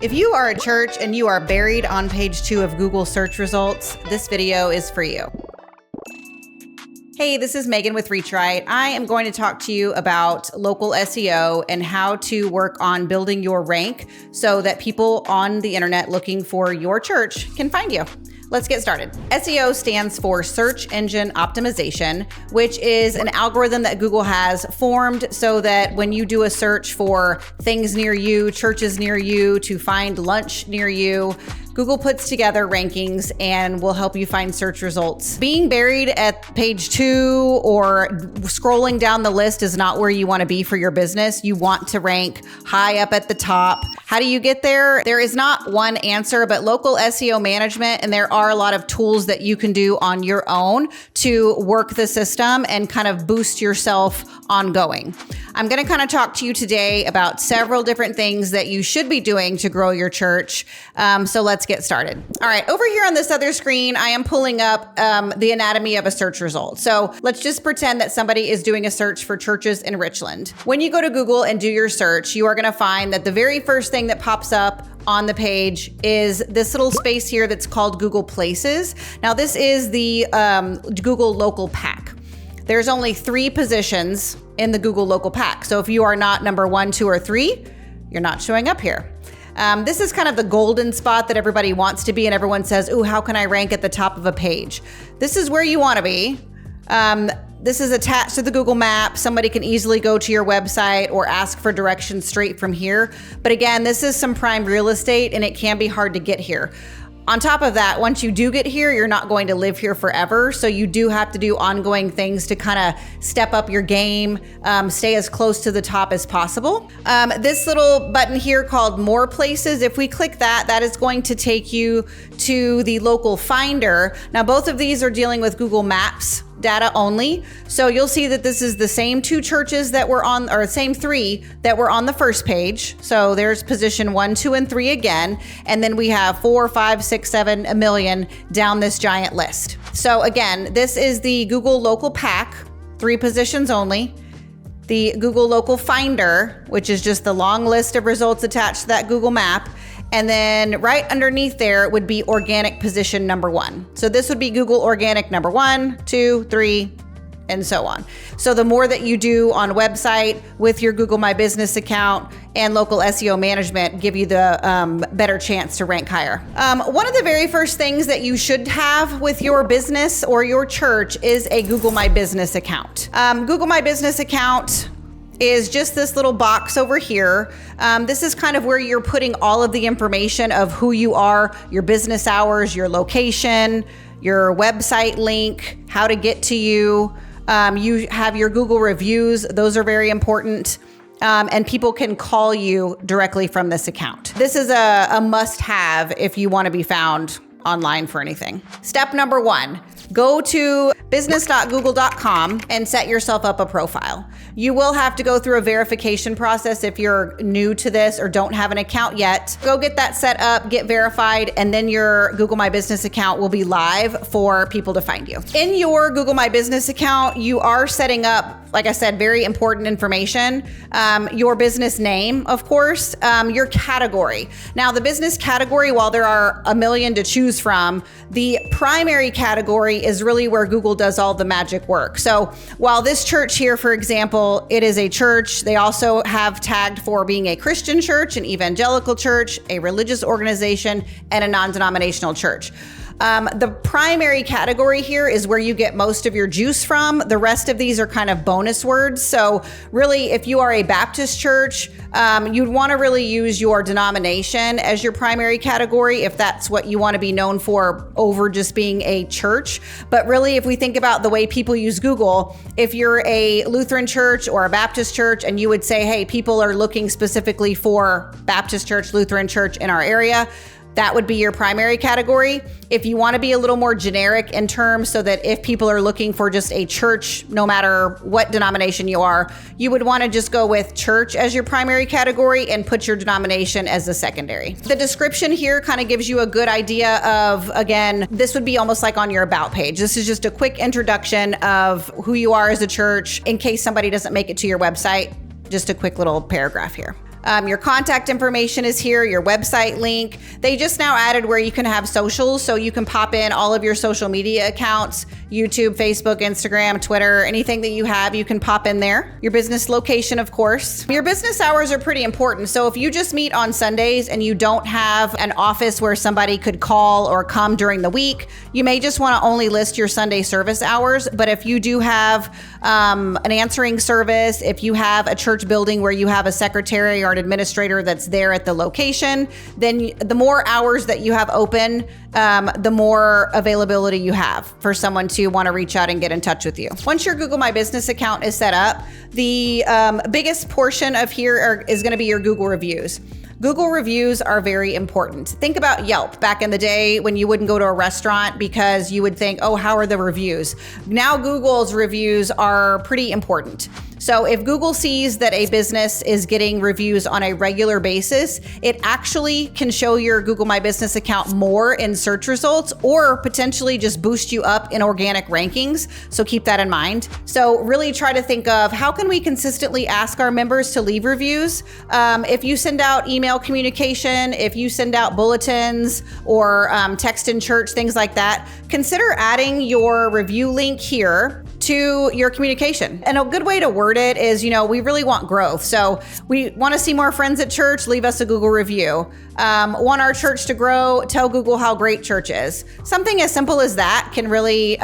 If you are a church and you are buried on page 2 of Google search results, this video is for you. Hey, this is Megan with REACHRIGHT. I am going to talk to you about local SEO and how to work on building your rank so that people on the internet looking for your church can find you. Let's get started. SEO stands for search engine optimization, which is an algorithm that Google has formed so that when you do a search for things near you, churches near you, to find lunch near you, Google puts together rankings and will help you find search results. Being buried at page 2 or scrolling down the list is not where you want to be for your business. You want to rank high up at the top. How do you get there? There is not one answer, but local SEO management, and there are a lot of tools that you can do on your own to work the system and kind of boost yourself ongoing. I'm going to kind of talk to you today about several different things that you should be doing to grow your church. So let's get started. All right, over here on this other screen, I am pulling up the anatomy of a search result. So let's just pretend that somebody is doing a search for churches in Richland. When you go to Google and do your search, you are going to find that the very first thing that pops up on the page is this little space here that's called Google Places. Now, this is the Google Local Pack. There's only 3 positions in the Google Local Pack. So if you are not number 1, 2, or 3, you're not showing up here. This is kind of the golden spot that everybody wants to be, and everyone says, ooh, how can I rank at the top of a page? This is where you want to be. This is attached to the Google map. Somebody can easily go to your website or ask for directions straight from here. But again, this is some prime real estate and it can be hard to get here. On top of that, once you do get here, you're not going to live here forever. So you do have to do ongoing things to kind of step up your game, stay as close to the top as possible. This little button here called More Places, if we click that, that is going to take you to the local finder. Now, both of these are dealing with Google Maps data only. So you'll see that this is the same 2 churches that were on, or same 3 that were on the first page. So there's position 1, 2, and 3 again. And then we have 4, 5, 6, 7, a million down this giant list. So again, this is the Google Local Pack, 3 positions only. The Google Local Finder, which is just the long list of results attached to that Google map. And then right underneath there would be organic position number 1. So this would be Google organic number 1, 2, 3, and so on. So the more that you do on website with your Google My Business account and local SEO management give you the better chance to rank higher. One of the very first things that you should have with your business or your church is a Google My Business account. Google My Business account is just this little box over here. This is kind of where you're putting all of the information of who you are, your business hours, your location, your website link, how to get to you. You have your Google reviews. Those are very important. And people can call you directly from this account. This is a must-have if you want to be found online for anything. Step number 1, go to business.google.com and set yourself up a profile. You will have to go through a verification process if you're new to this or don't have an account yet. Go get that set up, get verified, and then your Google My Business account will be live for people to find you. In your Google My Business account, you are setting up, like I said, very important information. Your business name, of course, your category. Now, the business category, while there are a million to choose from, the primary category is really where Google does all the magic work. So while this church here, for example, it is a church, they also have tagged for being a Christian church, an evangelical church, a religious organization, and a non-denominational church. The primary category here is where you get most of your juice from. The rest of these are kind of bonus words. So really, if you are a Baptist church, you'd want to really use your denomination as your primary category if that's what you want to be known for over just being a church. But really, if we think about the way people use Google, if you're a Lutheran church or a Baptist church and you would say, hey, people are looking specifically for Baptist church, Lutheran church in our area, that would be your primary category. If you want to be a little more generic in terms so that if people are looking for just a church, no matter what denomination you are, you would want to just go with church as your primary category and put your denomination as the secondary. The description here kind of gives you a good idea of, again, this would be almost like on your about page. This is just a quick introduction of who you are as a church in case somebody doesn't make it to your website. Just a quick little paragraph here. Your contact information is here, your website link. They just now added where you can have socials, so you can pop in all of your social media accounts, YouTube, Facebook, Instagram, Twitter, anything that you have, you can pop in there. Your business location, of course. Your business hours are pretty important. So if you just meet on Sundays and you don't have an office where somebody could call or come during the week, you may just want to only list your Sunday service hours. But if you do have an answering service, if you have a church building where you have a secretary or an administrator that's there at the location, then the more hours that you have open, the more availability you have for someone to want to reach out and get in touch with you. Once your Google My Business account is set up, the biggest portion of here is going to be your Google reviews. Google reviews are very important. Think about Yelp back in the day when you wouldn't go to a restaurant because you would think, oh, how are the reviews? Now Google's reviews are pretty important. So if Google sees that a business is getting reviews on a regular basis, it actually can show your Google My Business account more in search results or potentially just boost you up in organic rankings. So keep that in mind. So really try to think of how can we consistently ask our members to leave reviews. If you send out email communication, if you send out bulletins or text in church, things like that, consider adding your review link here to your communication. And a good way to word it is, we really want growth. So we want to see more friends at church, leave us a Google review. Want our church to grow, tell Google how great church is. Something as simple as that can really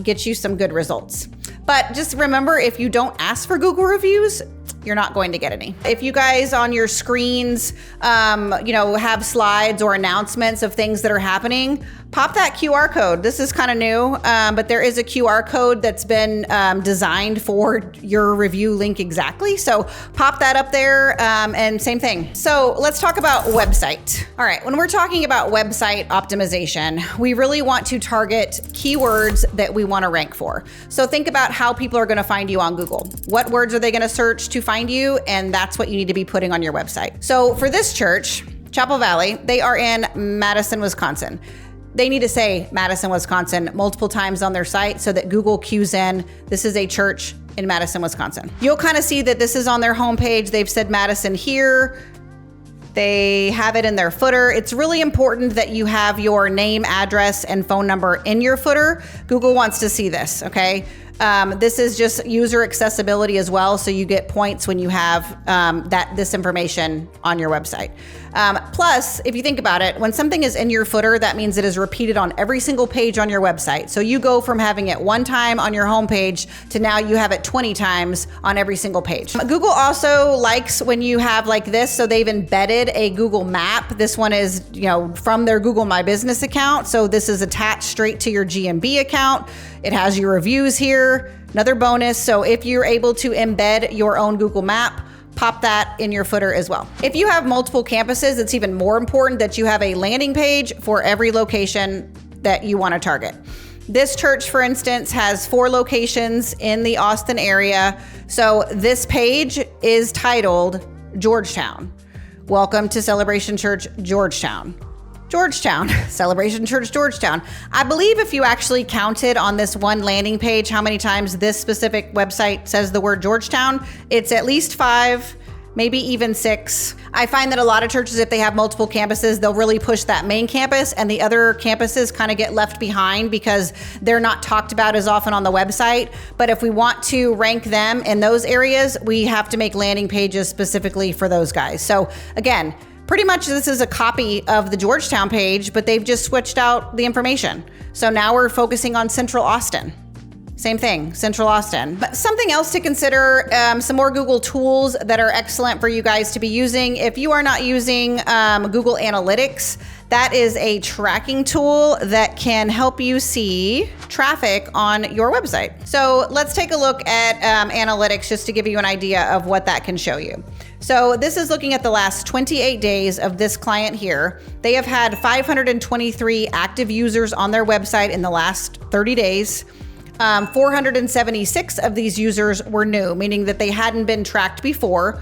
get you some good results. But just remember, if you don't ask for Google reviews, you're not going to get any. If you guys on your screens, have slides or announcements of things that are happening, pop that QR code. This is kind of new, but there is a QR code that's been designed for your review link exactly. So pop that up there and same thing. So let's talk about website. All right, when we're talking about website optimization, we really want to target keywords that we want to rank for. So think about how people are going to find you on Google. What words are they going to search to find you? And that's what you need to be putting on your website. So for this church, Chapel Valley, they are in Madison, Wisconsin. They need to say Madison, Wisconsin multiple times on their site so that Google cues in, this is a church in Madison, Wisconsin. You'll kind of see that this is on their homepage. They've said Madison here. They have it in their footer. It's really important that you have your name, address, and phone number in your footer. Google wants to see this, okay? This is just user accessibility as well, so you get points when you have this information on your website. Plus, if you think about it, when something is in your footer, that means it is repeated on every single page on your website. So you go from having it one time on your homepage to now you have it 20 times on every single page. Google also likes when you have like this, so they've embedded a Google map. This one is, from their Google My Business account. So this is attached straight to your GMB account. It has your reviews here, another bonus. So if you're able to embed your own Google map, pop that in your footer as well. If you have multiple campuses, it's even more important that you have a landing page for every location that you want to target. This church, for instance, has 4 locations in the Austin area. So this page is titled Georgetown. Welcome to Celebration Church, Georgetown. Georgetown, Celebration Church, Georgetown. I believe if you actually counted on this one landing page how many times this specific website says the word Georgetown, it's at least 5, maybe even 6. I find that a lot of churches, if they have multiple campuses, they'll really push that main campus and the other campuses kind of get left behind because they're not talked about as often on the website. But if we want to rank them in those areas, we have to make landing pages specifically for those guys. So again, pretty much this is a copy of the Georgetown page, but they've just switched out the information. So now we're focusing on Central Austin. Same thing, Central Austin. But something else to consider, some more Google tools that are excellent for you guys to be using. If you are not using Google Analytics, that is a tracking tool that can help you see traffic on your website. So let's take a look at analytics just to give you an idea of what that can show you. So this is looking at the last 28 days of this client here. They have had 523 active users on their website in the last 30 days. 476 of these users were new, meaning that they hadn't been tracked before.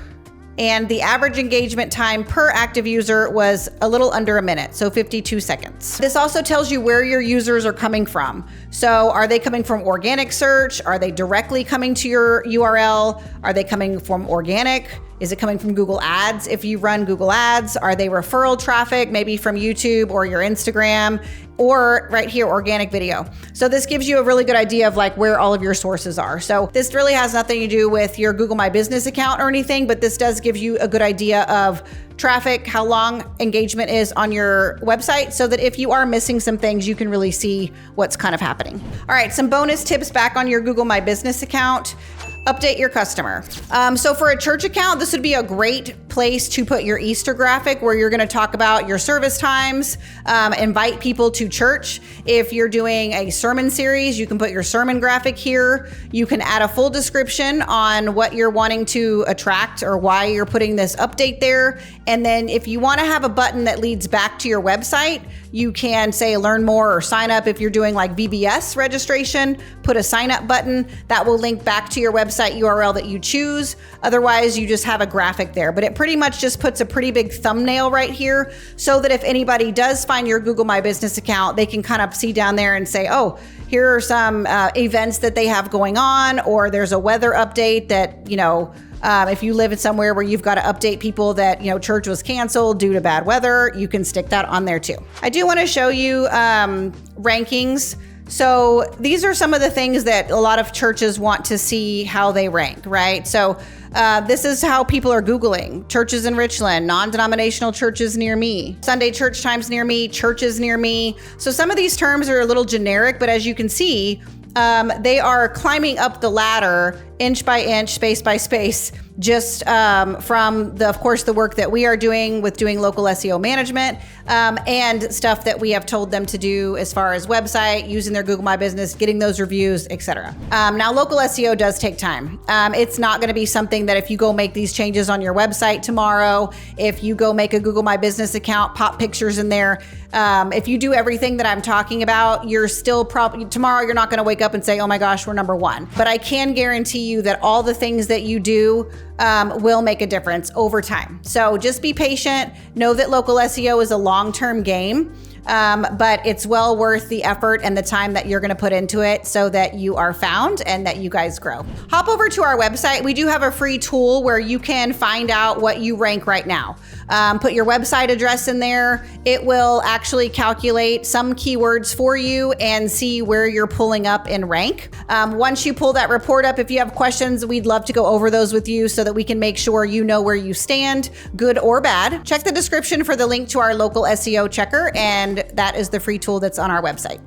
And the average engagement time per active user was a little under a minute, so 52 seconds. This also tells you where your users are coming from. So are they coming from organic search? Are they directly coming to your URL? Are they coming from organic? Is it coming from Google Ads? If you run Google Ads, are they referral traffic, maybe from YouTube or your Instagram, or right here, organic video? So this gives you a really good idea of like where all of your sources are. So this really has nothing to do with your Google My Business account or anything, but this does give you a good idea of traffic, how long engagement is on your website, so that if you are missing some things, you can really see what's kind of happening. All right, some bonus tips back on your Google My Business account. Update your customer. So for a church account, this would be a great place to put your Easter graphic where you're going to talk about your service times, invite people to church. If you're doing a sermon series, you can put your sermon graphic here. You can add a full description on what you're wanting to attract or why you're putting this update there. And then if you want to have a button that leads back to your website, you can say learn more or sign up. If you're doing like VBS registration, put a sign up button that will link back to your website URL that you choose. Otherwise, you just have a graphic there, but it pretty much just puts a pretty big thumbnail right here so that if anybody does find your Google My Business account, they can kind of see down there and say, oh, here are some events that they have going on, or there's a weather update that, you know, if you live in somewhere where you've got to update people that, you know, church was canceled due to bad weather, you can stick that on there too. I do want to show you rankings. So these are some of the things that a lot of churches want to see how they rank, right? So this is how people are Googling churches in Richland, non-denominational churches near me, Sunday church times near me, churches near me. So some of these terms are a little generic, but as you can see, they are climbing up the ladder inch by inch, space by space, just from of course, the work that we are doing with doing local SEO management and stuff that we have told them to do as far as website, using their Google My Business, getting those reviews, etc. Now, local SEO does take time. It's not going to be something that if you go make these changes on your website tomorrow, if you go make a Google My Business account, pop pictures in there, if you do everything that I'm talking about, you're still probably tomorrow, you're not going to wake up and say, oh my gosh, we're number one. But I can guarantee you that all the things that you do will make a difference over time. So just be patient. Know that local SEO is a long-term game, but it's well worth the effort and the time that you're going to put into it so that you are found and that you guys grow. Hop over to our website. We do have a free tool where you can find out what you rank right now. Put your website address in there. It will actually calculate some keywords for you and see where you're pulling up in rank. Once you pull that report up, if you have questions, we'd love to go over those with you so that we can make sure you know where you stand, good or bad. Check the description for the link to our local SEO checker, and that is the free tool that's on our website.